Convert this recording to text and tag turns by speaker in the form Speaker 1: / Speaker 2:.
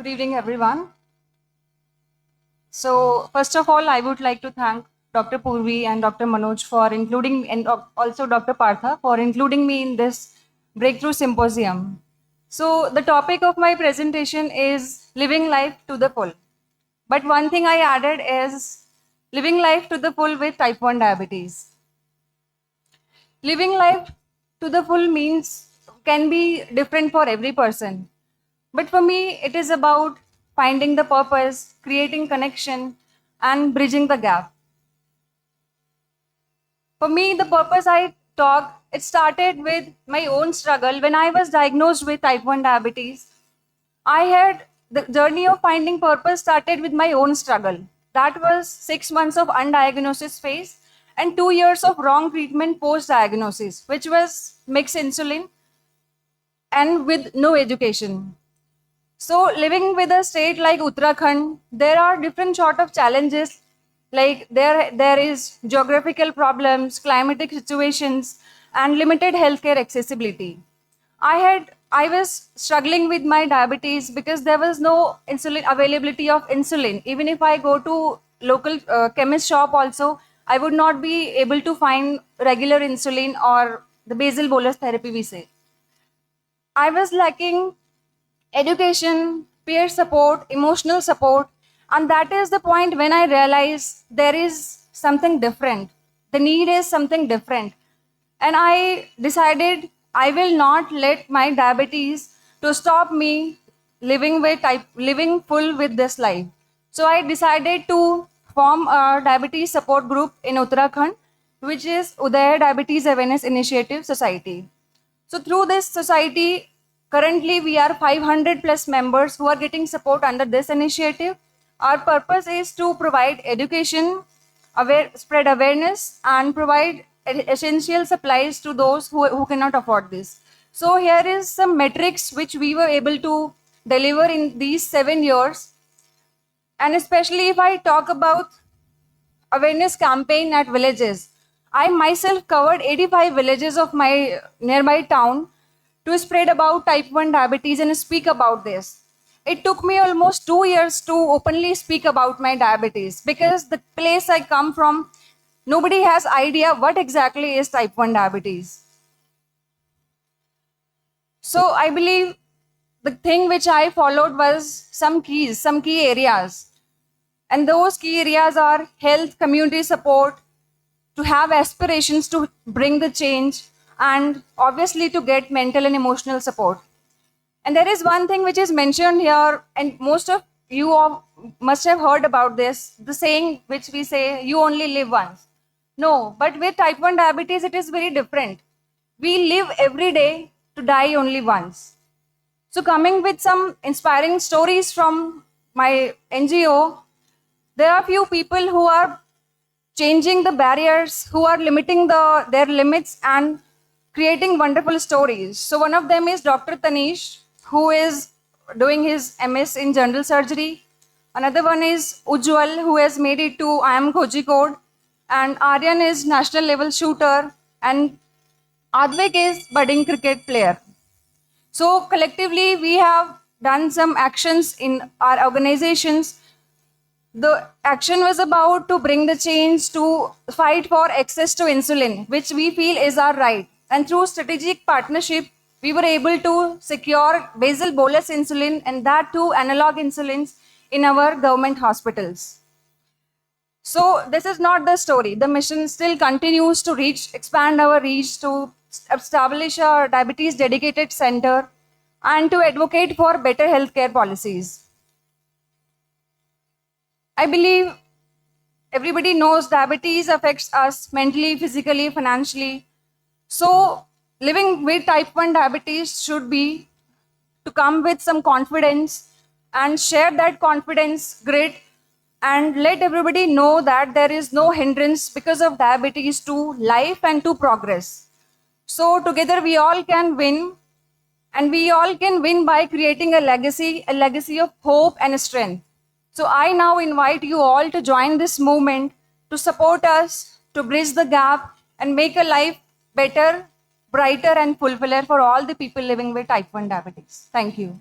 Speaker 1: Good evening, everyone. So, first of all, I would like to thank Dr. Purvi and Dr. Manoj for including, and also Dr. Partha for including me in this breakthrough symposium. So, the topic of my presentation is living life to the full. But one thing I added is living life to the full with type 1 diabetes. Living life to the full means can be different for every person. But for me, it is about finding the purpose, creating connection, and bridging the gap. For me, the purpose I talk, it started with my own struggle. When I was diagnosed with type 1 diabetes, I had the journey of finding purpose started with my own struggle. That was 6 months of undiagnosis phase and 2 years of wrong treatment post diagnosis, which was mixed insulin and with no education. So living with a state like Uttarakhand, there are different sort of challenges. Like there is geographical problems, climatic situations, and limited healthcare accessibility. I was struggling with my diabetes because there was no insulin availability of insulin. Even if I go to local chemist shop also, I would not be able to find regular insulin or the basal bolus therapy we say. I was lacking education, peer support, emotional support. And that is the point when I realized there is something different. The need is something different. And I decided I will not let my diabetes to stop me living full with this life. So I decided to form a diabetes support group in Uttarakhand, which is Uday Diabetes Awareness Initiative Society. So through this society, currently we are 500 plus members who are getting support under this initiative. Our purpose is to provide education, spread awareness, and provide essential supplies to those who cannot afford this. So here is some metrics which we were able to deliver in these 7 years. And especially if I talk about awareness campaign at villages. I myself covered 85 villages of my nearby town to spread about type 1 diabetes and speak about this. It took me almost 2 years to openly speak about my diabetes because the place I come from, nobody has idea what exactly is type 1 diabetes. So I believe the thing which I followed was some key areas. And those key areas are health, community support, to have aspirations to bring the change, and obviously to get mental and emotional support. And there is one thing which is mentioned here, and most of you all must have heard about this, the saying which we say, you only live once. No, but with type 1 diabetes, it is very different. We live every day to die only once. So coming with some inspiring stories from my NGO, there are few people who are changing the barriers, who are limiting their limits and creating wonderful stories. So one of them is Dr. Tanish, who is doing his MS in general surgery. Another one is Ujjwal, who has made it to IIM Kozhikode. And Aryan is national level shooter. And Advik is budding cricket player. So collectively, we have done some actions in our organizations. The action was about to bring the change to fight for access to insulin, which we feel is our right. And through strategic partnership, we were able to secure basal bolus insulin and that too analog insulins in our government hospitals. So this is not the story. The mission still continues to expand our reach to establish a diabetes dedicated center and to advocate for better healthcare policies. I believe everybody knows diabetes affects us mentally, physically, financially. So living with type 1 diabetes should be to come with some confidence and share that confidence, grit, and let everybody know that there is no hindrance because of diabetes to life and to progress. So together we all can win, and we all can win by creating a legacy of hope and strength. So I now invite you all to join this movement, to support us, to bridge the gap and make a life better, brighter and fulfiller for all the people living with type 1 diabetes. Thank you.